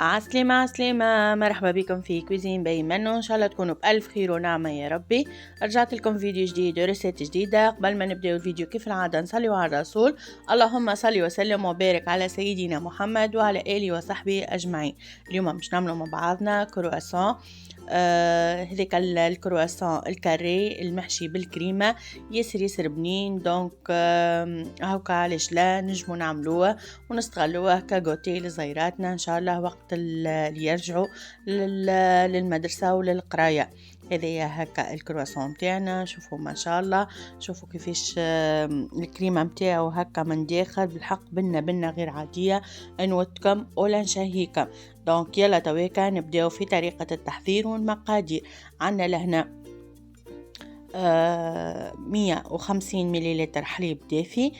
عسلامة عسلامة، مرحبا بكم في كويزين باي منو. ان شاء الله تكونوا بألف خير ونعمة يا ربي. رجعت لكم فيديو جديد وريسيت جديدة. قبل ما نبدأ الفيديو كيف العادة نصلي على الرسول، اللهم صل وسلم وبارك على سيدنا محمد وعلى آله وصحبه أجمعين. اليوم مش نعملوا مع بعضنا كرواسون. هذيك الكرواسون الكاري المحشي بالكريمة ياسر بنين. دونك هاوكا علاش لا نجمو نعملوه ونستغلوه كغوتي لصغيراتنا ان شاء الله وقت اللي يرجعوا للمدرسة وللقراية. هذه هكا الكرواسون متاعنا، شوفوا ما شاء الله، شوفوا كيفاش الكريمة متاعو هكا من داخل بالحق بنة غير عادية. نودكم ولا نشهيكم. دونك يلا تويكا نبداو في طريقة التحضير والمقادير. عنا لهنا 150 مليلتر حليب دافي،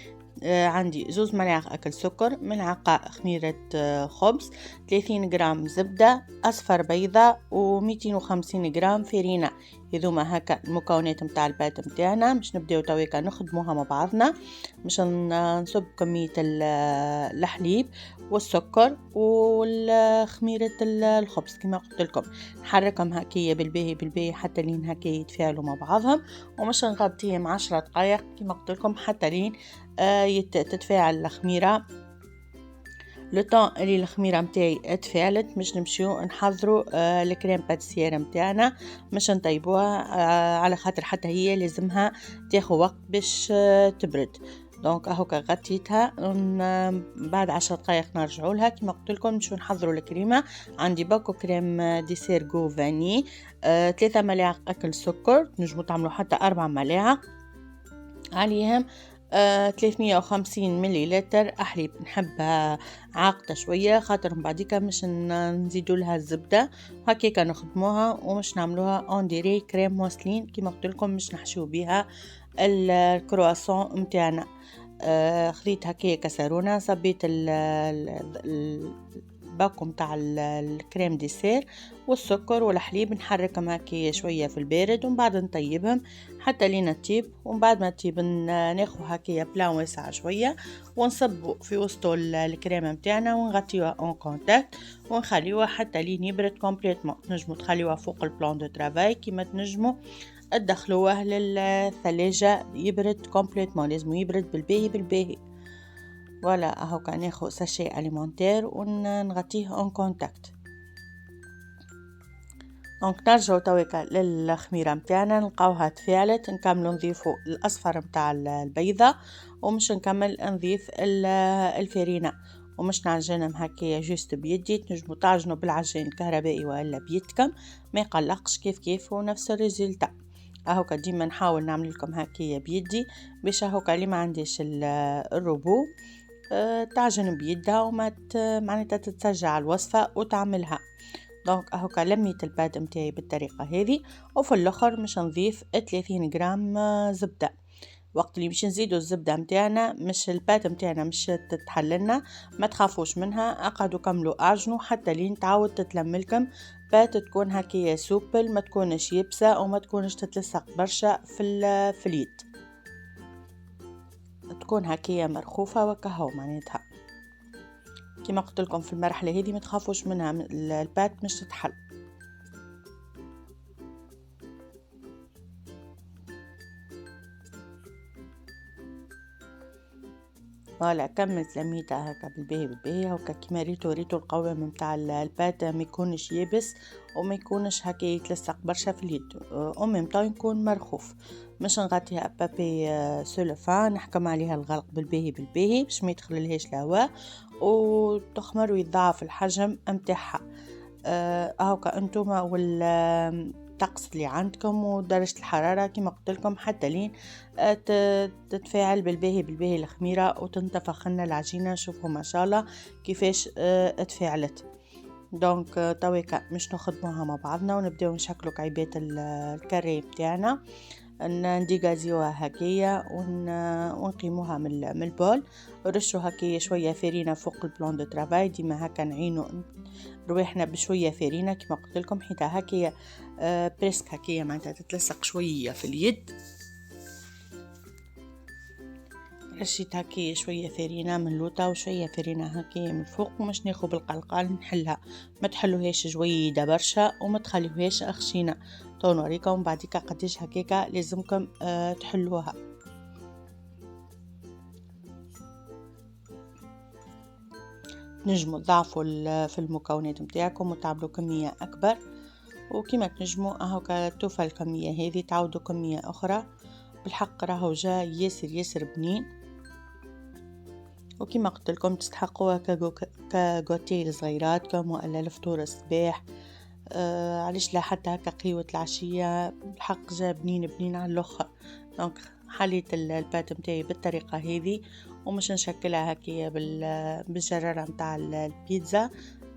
عندي 2 ملاعق أكل سكر، ملعقة خميرة خبز، 30 جرام زبدة، أصفر بيضة، و250 جرام فرينة. هذوما هكا المكونات متاع البات متاعنا. مش نبداو تويكا نخدموها مع بعضنا. مش نصب كمية الحليب والسكر والخميرة الخبز كما قلت لكم، نحركهم هكايا بالباهي حتى لين هكايا يتفاعلوا مع بعضهم، ومش نغطيهم 10 دقائق كما قلت لكم حتى لين تتفاعل الخميرة. لطون اللي الخميرة متاعي اتفاعلت مش نمشيو نحضروا الكريم باتيسير متاعنا، مش نطيبوها على خاطر حتى هي لازمها تاخذ وقت باش تبرد. دونك اهوكا غطيتها، بعد 10 دقائق نرجعوا لها. كما قلت لكم نشوف نحضروا الكريمه. عندي باكو كريم ديسير جو فاني، 3 ملاعق اكل سكر، نجموا تعملوا حتى 4 ملاعق عليهم، 350 مليلتر حليب. نحبها عاقدة شوية خاطر من بعديك مش نزيدوا لها الزبدة هكاكا نخدموها، ومش نعملوها اون ديري كريم موسلين كما قلت لكم، مش نحشو بها الكرواسون متاعنا. خذيت هكايا كسرونة، صبيت الباكو متاع الكريم ديسير والسكر والحليب، نحركهم هكايا شوية في البارد ومن بعد نطيبهم حتى لين تطيب. ومن بعد ما تطيب ناخذ هكايا بلان واسع شوية ونصبوا في وسطه الكريمة متاعنا ونغطيوها اون كونتاكت ونخليوها حتى لين يبرد كومبليتمون. تنجموا تخليوها فوق البلان دو ترافاي، كيما تنجموا تدخلوه للثلاجة يبرد كومبليتمون، لازم يبرد بالباهي. ولا اهو كان ناخذ ساشي اليمونتير ونغطيه اون كونتاكت. دونك نرجعو تويكا للخميرة متاعنا، نلقاوها تفاعلت، نكملو نضيفو الاصفر متاع البيضة، ومش نكمل نضيف الفرينة، ومش نعجنهم هكايا جوست بيدي. تنجمو تعجنوا بالعجين الكهربائي ولا بيدكم، ما يقلقش، كيف ونفس الريزلتا. اهوكا ديما نحاول نعمل لكم هكايا بيدي باش اهوكا اللي ما عنديش الروبو تعجن بيدها وما معناتها تتسجع الوصفة وتعملها. دونك اهوكا لميت الباد متاعي بالطريقة هذه، وفي الاخر مش نضيف 30 جرام زبدة. وقت اللي مش نزيدوا الزبدة متاعنا مش الباد متاعنا مش تتحللنا، ما تخافوش منها، اقعدوا كملوا اعجنوا حتى لين تعاود تتلملكم بات تكون هكايا سوبل، ما تكونش يبسة وما تكونش تتلصق برشا في اليد، تكون هكايا مرخوفة وكهو معناتها. كما قلت لكم في المرحلة هذه ما تخافوش منها، البات مش تتحل. فوالا كملت لميتها هكا بالباهي هكا كيما ريتو القوام متاع البات ما يكونش يابس وما يكونش هكا يتلصق برشا في اليد، ميم طاو يكون مرخوف. مش نغطيها بابي سولوفان، نحكم عليها الغلق بالباهي باش ما يدخللهاش الهواء وتخمر ويضاعف الحجم متاعها. هاكا انتوما الطقس اللي عندكم ودرجة الحرارة كما قلت لكم حتى لين تتفاعل بالباهي الخميرة وتنتفخ لنا العجينة. شوفوا ما شاء الله كيفاش تفاعلت. دونك تويكا مش نخدموها مع بعضنا ونبداو نشكلوا كعيبات الكاري بتاعنا، نديغازيوها هكايا ونقيموها من البول، ورشوا هكايا شويه فرينه فوق البلان دو ترافاي. ديما هكا نعينوا رواحنا بشويه فرينه كما قلت لكم، حتى هكايا بريسك هكايا معناتها تتلصق شويه في اليد. رشيت هكي شوية فرينة من لوطة وشوية فرينة هكي من فوق، ومش ناخو بالقلقال نحلها، ما تحلوهاش جويدة برشا وما تخليوهاش أخشينة. تو نوريكم بعديكا قديش هكاكا لازمكم تحلوها. نجموا تضعفوا في المكونات متاعكم وتعملوا كمية أكبر، وكما تنجموا أهو توفى الكمية هذه تعودوا كمية أخرى. بالحق راهو جا ياسر بنين، وكما قلت لكم تستحقوها كجوتيل صغيراتكم ولا الفطور الصباح. علاش لا حتى هكا قهوة العشية. بالحق جا بنين على الاخر. دونك حليت البات متاعي بالطريقة هذه، ومش نشكلها هكيا بالجرارة متاع البيتزا.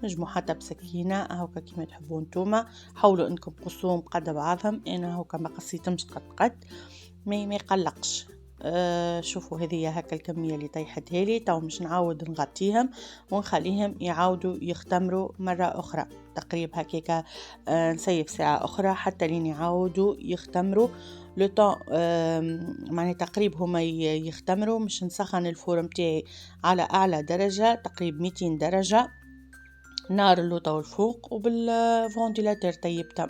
نجمو حتى بسكينة هكا كيما تحبون نتوما. حاولوا انكم قصوهم قد بعضهم، انا هكا ما قصيتهمش قد ما يقلقش. شوفوا هذه هكا الكمية اللي طيحتها لي. تو مش نعاود نغطيهم ونخليهم يعاودوا يختمروا مرة أخرى تقريبا هكاكا. نسيب ساعة أخرى حتى لين يعاودوا يختمروا لو طون. معناها تقريب هما يختمروا. مش نسخن الفور متاعي على أعلى درجة تقريب 200 درجة نار اللوطة والفوق، وبالفونتيلاتور طيبتهم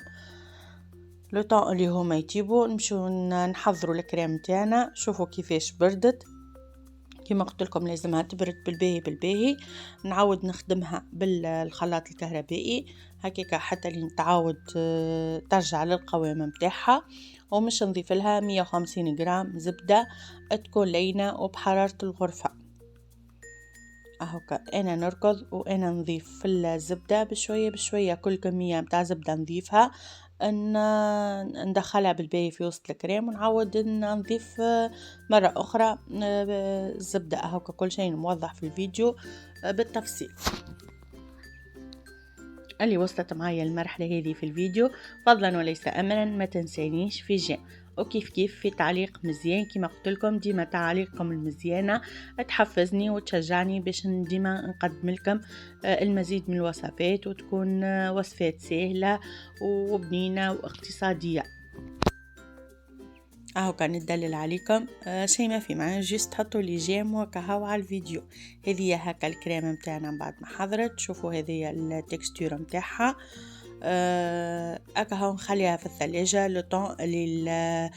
لو طون اللي هما يطيبوا. نمشوا نحضروا الكريم تاعنا. شوفوا كيفاش بردت. كما قلت لكم لازمها تبرد بالباهي. نعاود نخدمها بالخلاط الكهربائي هكاك حتى لين تعاود ترجع للقوام متاعها. ومش نضيف لها 150 جرام زبدة تكون لينة وبحرارة الغرفة. اهوكا انا نركض وانا نضيف في الزبدة بشوية كل كمية متاع زبدة نضيفها ندخلها بالباهي في وسط الكريم، ونعود نضيف مرة أخرى الزبدة. هكا كل شيء موضح في الفيديو بالتفصيل. اللي وصلت معايا المرحلة هذه في الفيديو فضلا وليس أمرا ما تنسانيش في جيم، وكيف في تعليق مزيان. كما قلت لكم ديما تعليقكم المزيانة تحفزني وتشجعني باش ديما نقدم لكم المزيد من الوصفات، وتكون وصفات سهلة وبنينة واقتصادية. كان ندلل عليكم شيء ما في معنى جيست تحطوا لي جيم وكهو على الفيديو. هذه هكا الكريمه متاعنا بعد ما حضرت. شوفوا هذه التكستور متاعها. هاو نخليها في الثلاجة لو طون اللي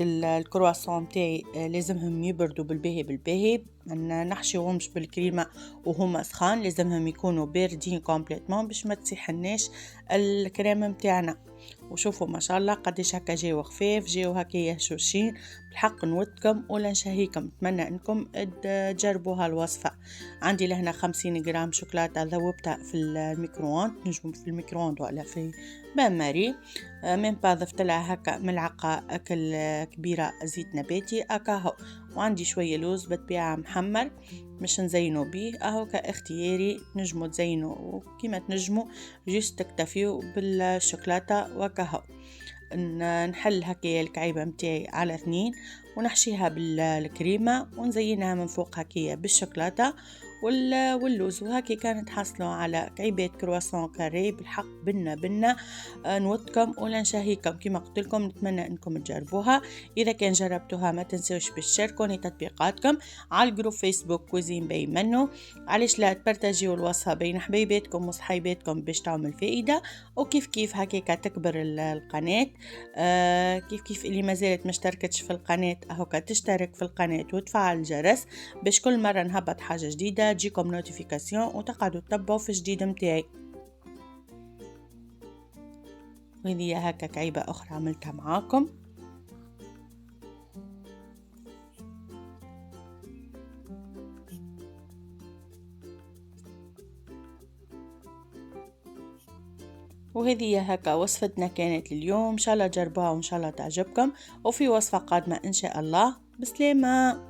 الكرواسون تاعي لازمهم يبردوا بالباهي ما نحشيهمش بالكريمه وهما سخان، لازمهم يكونوا باردين كومبليتمون باش ما تسيحناش الكريمه متاعنا. وشوفوا ما شاء الله قديش هكا جاو خفاف، جاو هكا يهشوشين. بالحق نودكم ولا نشهيكم، نتمنى انكم تجربوها الوصفه. عندي لهنا 50 جرام شوكولاته ذوبتها في الميكرووند، نجم في الميكرووند ولا في بان ماري. من بعد ضفت لها هكا ملعقه اكل كبيره زيت نباتي اكاهو، وعندي شويه لوز بالطبيعه محمر مش نزينوا بيه كاختياري. نجموا تزينوا كيما تنجموا، جيست تكتفيوا بالشوكولاته وكاهو. نحل هكايا الكعيبه متاعي على 2 ونحشيها بالكريمه ونزينها من فوق هكايا بالشوكولاته واللوز، وهكي كانت حصلوا على كعيبات كرواسون كاري. بالحق بنا نودكم ولا نشهيكم. كما قلت لكم نتمنى انكم تجربوها. اذا كان جربتوها ما تنسوش تشاركوني تطبيقاتكم على الجروب فيسبوك كوزين باي منو. علاش لا تبارتاجيو الوصفه بين حبيباتكم وصحيباتكم باش تعمل فائده. وكيف هكاك تكبر القناه. كيف اللي ما زالت مشتركتش في القناه اهوكا تشترك في القناه وتفعل الجرس باش كل مره نهبط حاجه جديده تجيكم نوتيفيكاسيون وتقعدوا تتبعوا في جديد متاعي. وهذه هكا كعيبه اخرى عملتها معاكم. وهذه هكا وصفتنا كانت اليوم. ان شاء الله جربوها وان شاء الله تعجبكم، وفي وصفه قادمه ان شاء الله. بسلامه.